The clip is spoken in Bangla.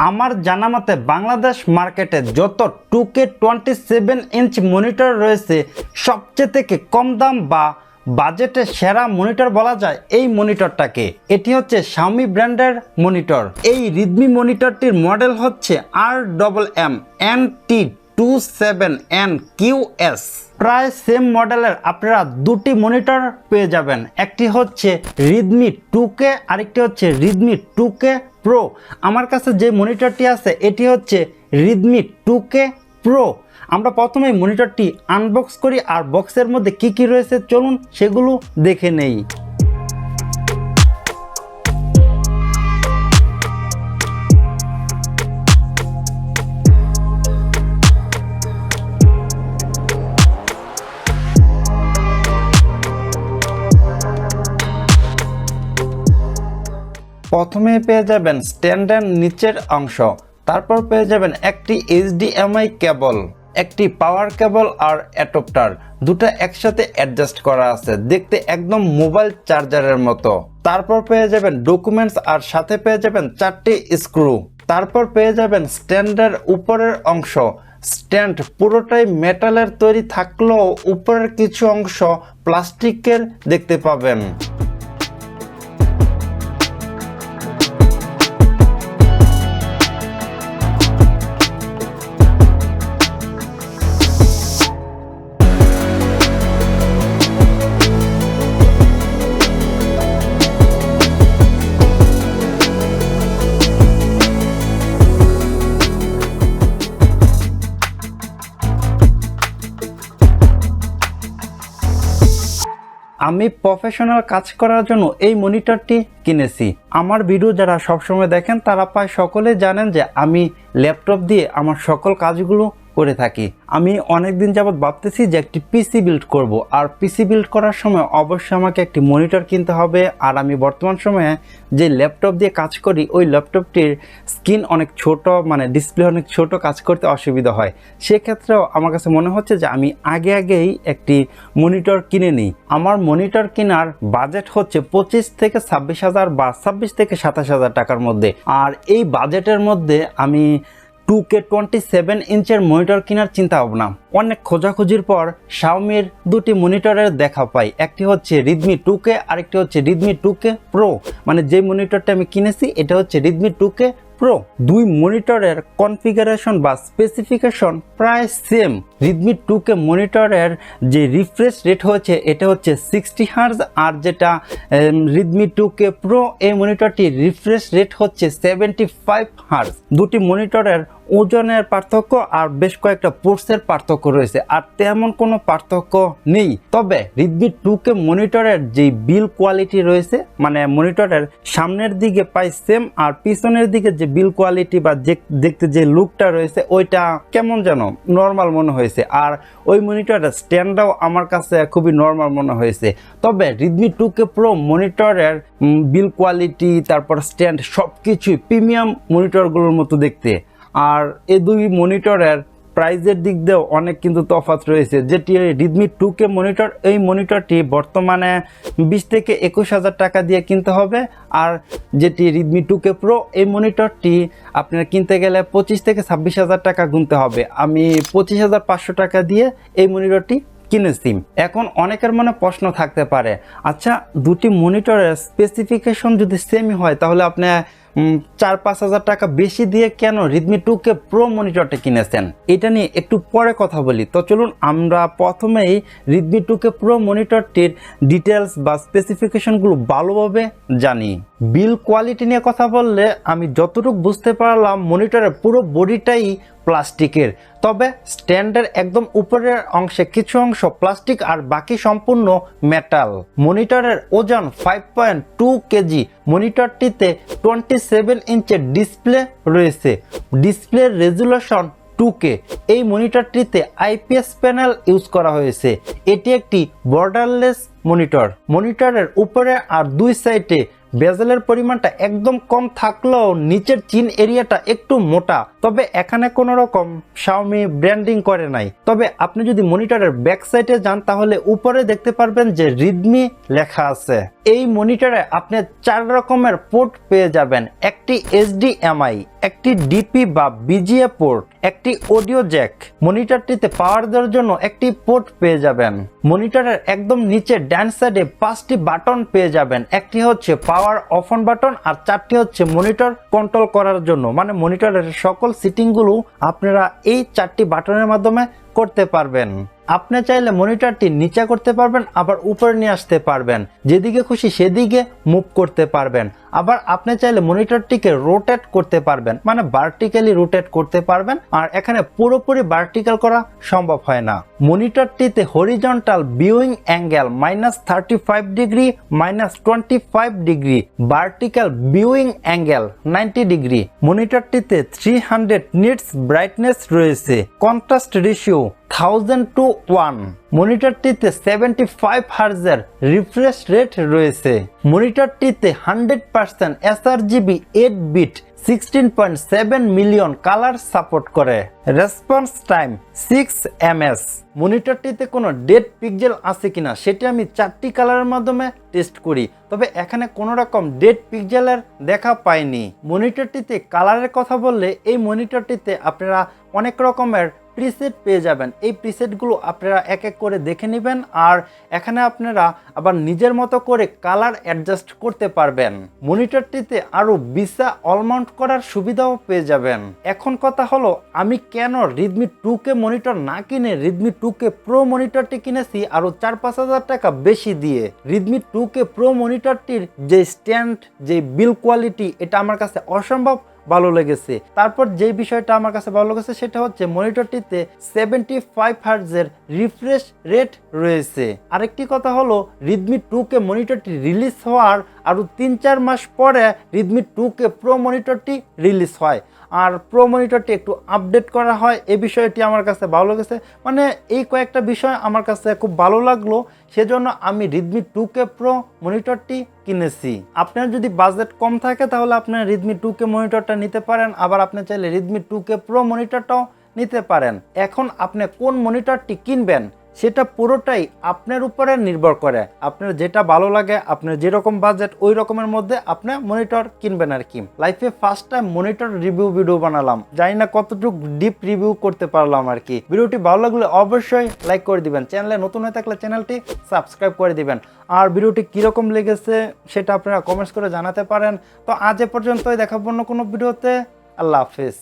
আমার জানা মতে বাংলাদেশ মার্কেটে যত 2K 27 ইঞ্চ মনিটর রয়েছে সবচেয়ে থেকে কম দাম বা বাজেটে সেরা মনিটর বলা যায় এই মনিটরটাকে। এটি হচ্ছে Xiaomi ব্র্যান্ডের মনিটর। এই Redmi মনিটরটির মডেল হচ্ছে RMMNT27NQS। প্রায় সেম মডেলের আপনারা দুটি মনিটর পেয়ে যাবেন, একটি হচ্ছে Redmi 2K আরেকটি হচ্ছে Redmi 2K Pro। আমার কাছে যে মনিটরটি আছে এটি হচ্ছে Redmi 2K Pro। আমরা প্রথমে মনিটরটি আনবক্স করি আর বক্সের মধ্যে কি কি রয়েছে চলুন সেগুলো দেখে নেই। প্রথমে পেয়ে যাবেন স্ট্যান্ডের নিচের অংশ, তারপর পেয়ে যাবেন একটি HDMI কেবল, একটি পাওয়ার কেবল আর অ্যাডাপ্টার, দুটো একসাথে অ্যাডজাস্ট করা আছে, দেখতে একদম মোবাইল চার্জারের মতো। তারপর পেয়ে যাবেন ডকুমেন্টস আর সাথে পেয়ে যাবেন 4টি স্ক্রু। তারপর পেয়ে যাবেন স্ট্যান্ডের উপরের অংশ। স্ট্যান্ড পুরোটাই মেটালের তৈরি থাকলেও উপরের কিছু অংশ প্লাস্টিকের দেখতে পাবেন। আমি প্রফেশনাল কাজ করার জন্য এই মনিটরটি কিনেছি। আমার ভিডিও যারা সবসময় দেখেন তারা প্রায় সকলে জানেন যে আমি ল্যাপটপ দিয়ে আমার সকল কাজগুলো করে থাকি। আমি অনেক দিন যাবত ভাবতেছি যে একটি পিসি বিল্ড করব, আর পিসি বিল্ড করার সময় অবশ্যই আমাকে একটি মনিটর কিনতে হবে। আর আমি বর্তমান সময়ে যে ল্যাপটপ দিয়ে কাজ করি ওই ল্যাপটপটির স্ক্রিন অনেক ছোট, মানে ডিসপ্লে অনেক ছোট, কাজ করতে অসুবিধা হয়। সেক্ষেত্রেও আমার কাছে মনে হচ্ছে যে আমি আগেই একটি মনিটর কিনে নিই। আমার মনিটর কেনার বাজেট হচ্ছে 25 থেকে 26,000 বা 26 থেকে 27,000 টাকার মধ্যে। আর এই বাজেটের মধ্যে আমি 2K 27 ইঞ্চের মনিটর কেনার চিন্তা ভাবনা। অনেক খোঁজাখুঁজির পর Xiaomiর দুটি মনিটরের দেখা পাই, একটি হচ্ছে Redmi 2K আরেকটি হচ্ছে Redmi 2K Pro। মানে যে মনিটরটা আমি কিনেছি এটা হচ্ছে Redmi 2K Pro। দুই মনিটরের কনফিগারেশন বা স্পেসিফিকেশন প্রায় সেম। Redmi 2K মনিটরের যে রিফ্রেশ রেট হচ্ছে এটা হচ্ছে 60 Hz, আর যেটা Redmi 2K Pro এই মনিটরটির রিফ্রেশ রেট হচ্ছে 75 Hz। দুটি মনিটরের ওজনের পার্থক্য আর বেশ কয়েকটা পোর্টসের পার্থক্য রয়েছে, আর তেমন কোনো পার্থক্য নেই। তবে Redmi 2K মনিটরের যে বিল কোয়ালিটি রয়েছে, মানে মনিটরের সামনের দিকে প্রায় সেম আর পিছনের দিকে যে বিল কোয়ালিটি বা দেখতে যে লুকটা রয়েছে ওইটা কেমন যেন নর্মাল মনে হয়েছে। আর ওই মনিটরের স্ট্যান্ডটাও আমার কাছে খুবই নর্মাল মনে হয়েছে। তবে Redmi 2K Pro মনিটরের বিল কোয়ালিটি তারপর স্ট্যান্ড সব কিছুই প্রিমিয়াম মনিটরগুলোর মতো দেখতে। আর এই দুই মনিটরের প্রাইজের দিক দিয়েও অনেক কিন্তু তফাৎ রয়েছে। যেটি Redmi 2K মনিটর, এই মনিটরটি বর্তমানে 20 থেকে 21,000 টাকা দিয়ে কিনতে হবে। আর যেটি Redmi 2K Pro এই মনিটরটি আপনার কিনতে গেলে 25 থেকে 26,000 টাকা গুনতে হবে। আমি 25,500 টাকা দিয়ে এই মনিটরটি কিনেছি। এখন অনেকের মনে প্রশ্ন থাকতে পারে, আচ্ছা দুটি মনিটরের স্পেসিফিকেশন যদি সেমই হয় তাহলে আপনি 4-5,000 টাকা বেশি দিয়ে কেন Redmi 2K Pro মনিটরটা কিনেছেন? এটা নিয়ে একটু পরে কথা বলি। তো চলুন আমরা প্রথমেই Redmi 2K Pro মনিটরটির ডিটেলস বা স্পেসিফিকেশনগুলো ভালোভাবে জানি। বিল কোয়ালিটি নিয়ে কথা বললে আমি যতটুকু বুঝতে পারলাম মনিটরের পুরো বডিটাই প্লাস্টিকের, তবে স্ট্যান্ডের একদম উপরের অংশে কিছু অংশ প্লাস্টিক আর বাকি সম্পূর্ণ মেটাল। মনিটরের ওজন 5.2 কেজি। মনিটরটিতে 27 ইঞ্চের ডিসপ্লে রয়েছে। ডিসপ্লের রেজুলেশন 2K। এই মনিটরটিতে IPS প্যানেল ইউজ করা হয়েছে। এটি একটি বর্ডারলেস মনিটর। মনিটরের উপরে আর দুই সাইডে বেজেলের পরিমাণটা একদম কম থাকলেও নিচের চিন এরিয়াটা একটু মোটা, তবে এখানে কোনো রকম Xiaomi ব্র্যান্ডিং করে নাই। তবে আপনি যদি মনিটরের ব্যাক সাইডে যান তাহলে উপরে দেখতে পারবেন যে Redmi লেখা আছে। এই মনিটরে আপনি 4 রকমের পোর্ট পেয়ে যাবেন, একটি HDMI, একটি ডিপি বা বিজিএ পোর্ট, একটি অডিও জ্যাক। মনিটরটিতে পাওয়ার দেওয়ার জন্য একটি পোর্ট পেয়ে যাবেন। মনিটরের একদম নিচে ডান সাইডে 5টি বাটন পেয়ে যাবেন, একটি হচ্ছে পাওয়ার অফ অন বাটন আর 4টি হচ্ছে মনিটর কন্ট্রোল করার জন্য। মানে মনিটরের সকল সেটিংগুলো আপনারা এই 4টি বাটনের মাধ্যমে করতে পারবেন। আপনি চাইলে মনিটরটি নিচে করতে পারবেন, আবার উপরে নিয়ে আসতে পারবেন, যেদিকে খুশি সেদিকে মুভ করতে পারবেন। আবার আপনি চাইলে মনিটরটিকে রোটেট করতে পারবেন, মানে ভার্টিক্যালি রোটেট করতে পারবেন। আর এখানে পুরোপুরি ভার্টিক্যাল করা সম্ভব হয় না। মনিটরটিতে horizontal viewing angle -35 degree, -25 degree, vertical viewing angle 90 degree. মনিটরটিতে 300 নিটস ব্রাইটনেস রয়েছে, কন্ট্রাস্ট রেশিও 1000:1। মনিটরটিতে 75 হার্জের রিফ্রেশ রেট রয়েছে। মনিটরটিতে 100% sRGB 8-bit 16.7 million colour support করে। Response time 6 ms। মনিটরটিতে কোনো ডেড পিক্সেল আছে কিনা সেটি আমি 4টি কালারের মাধ্যমে টেস্ট করি, তবে এখানে কোনো রকম ডেড পিক্সেলের দেখা পাইনি। মনিটরটিতে কালারের কথা বললে এই মনিটরটিতে আপনারা অনেক রকমের প্রিসেট পেয়ে যাবেন। এই প্রিসেটগুলো আপনারা এক এক করে দেখে নেবেন, আর এখানে আপনারা আবার নিজের মতো করে কালার অ্যাডজাস্ট করতে পারবেন। মনিটরটিতে আরও ভিসা অলমাউন্ট করার সুবিধাও পেয়ে যাবেন। এখন কথা হলো, আমি কেন Redmi 2K মনিটর না কিনে Redmi 2K Pro মনিটরটি কিনেছি আরও 4-5 হাজার টাকা বেশি দিয়ে। Redmi 2K Pro মনিটরটির যে স্ট্যান্ড, যে বিল কোয়ালিটি, এটা আমার কাছে অসম্ভব ভালো লেগেছে। তারপর যে বিষয়টা আমার কাছে ভালো লেগেছে সেটা হচ্ছে মনিটরটিতে 75 হার্জের রিফ্রেশ রেট রয়েছে। আরেকটি কথা হলো, Redmi 2K মনিটরটি রিলিজ হওয়ার আরও 3-4 মাস পরে Redmi 2K Pro মনিটরটি রিলিজ হয়, আর প্রো মনিটরটি একটু আপডেট করা হয়। এই বিষয়টি আমার কাছে ভালো লেগেছে, মানে এই কয়েকটা বিষয় আমার কাছে খুব ভালো লাগলো, সেজন্য আমি Redmi 2K Pro মনিটরটি কিনেছি। আপনার যদি বাজেট কম থাকে তাহলে আপনার Redmi 2K মনিটরটা নিতে পারেন, আবার আপনি চাইলে Redmi 2K Pro মনিটরটাও নিতে পারেন। এখন আপনি কোন মনিটরটি কিনবেন সেটা পুরোটাই আপনার উপরে নির্ভর করে। আপনার যেটা ভালো লাগে, আপনার যেরকম বাজেট ওই রকমের মধ্যে আপনি মনিটর কিনবেন আর কি। লাইফে first time monitor review video বানালাম, জানি না কতটুকু ডিপ রিভিউ করতে পারলাম আর কি। ভিডিওটি ভালো লাগলে অবশ্যই লাইক করে দিবেন, চ্যানেলে নতুন হয়ে থাকলে চ্যানেলটি সাবস্ক্রাইব করে দিবেন, আর ভিডিওটি কীরকম লেগেছে সেটা আপনারা কমেন্টস করে জানাতে পারেন। তো আজ এ পর্যন্তই, দেখাবো অন্য কোনো ভিডিওতে। আল্লাহ হাফেজ।